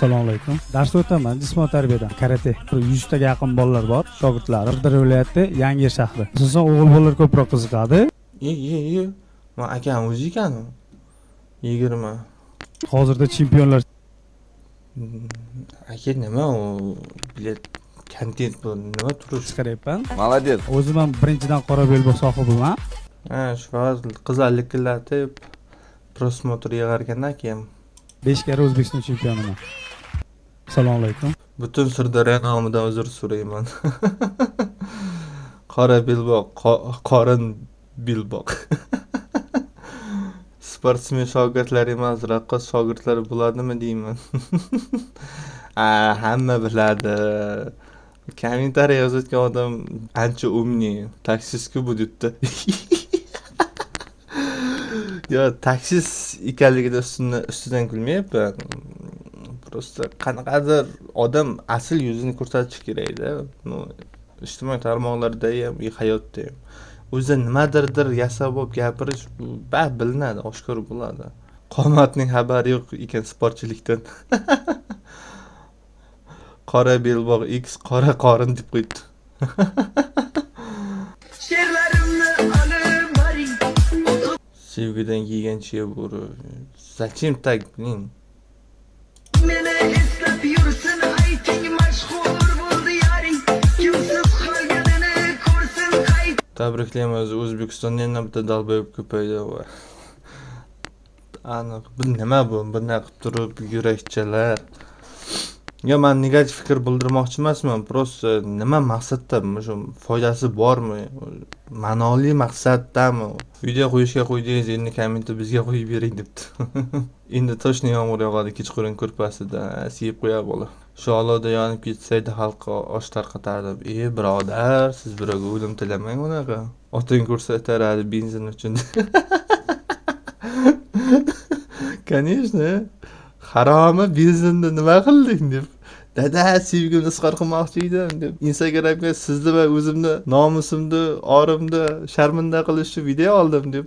Assalomu alaykum. Dars o'taman jismoniy tarbiyadan, karate. 100 taga yaqin bolalar bor, shogirdlar. Qashqadaryo viloyati Yangiyer shahri. Asosan o'g'il bolalar ko'proq qiziqadi. Men akam o'zi ekan. 20. Hozirda chempionlar Aka nima u bilet kontent bu nima turish? chiqaryapman. Молодец. O'zim ham birinchidan qora belbog' sohibiman. Ha, shu fazl qizalliklarni prosmotr yig'ar ekan akam. 5 karra O'zbekiston chempioniman. Assalomu alaykum. Butun Sirdaryo nomidan uzr so'rayman. Qora belbog', qorin belbog'. Sportsmen shogirdlar emas, raqqos shogirdlar bo'ladimi deyman. Hamma biladi. Kommentariy yozayotgan odam ancha umniy. Taksistku bu debdi. Yo, taksist ekanligida ustidan kulmayapman. Prosta qanaqadir odam asl yuzini ko'rsatish kerak-da. Ijtimoiy tarmoqlarda ham, hayotda ham. O'zi nimadirdir yasab olib gapirish bilinadi, oshkor bo'ladi. Qomatning xabari yo'q ekan sportchilikdan. Qora belbog' X qora qorin deb qo'ydi. Sevgidan kiygan chiya bo'ri. Zachем tak biling? Meni eslab yursin ayting mashhur bo'ldi yaring kimsiz qolganini ko'rsin qayt. Tabriklaymiz, O'zbekistonda yana bitta dalboyib ko'paydi. Bu nima bu? Bunday qilib turib yurakchalar. Yo, men negativ fikr bildirmoqchi emasman. Prosta nima maqsadda, shu foydasi bormi? Ma'noli maqsaddami? Video qo'yishga qo'ydingiz, endi kommentni bizga qo'yib bering debdi. Endi toshni yomg'ir yog'adi kechqurun ko'rpasida, siyib qo'ya bola. Shu olovda yonib ketsaydi xalqqa osh tarqatardim. Birodar, siz birovga o'lim tilamang unaqa. Otang ko'rsataradi benzin uchun. Конечно. Haromi benzinni nima qilding deb. Dada, sevgimni izhor qilmoqchi edim deb Instagramga sizni va o'zimni nomusimni, orimni sharmanda qilish uchun video oldim deb.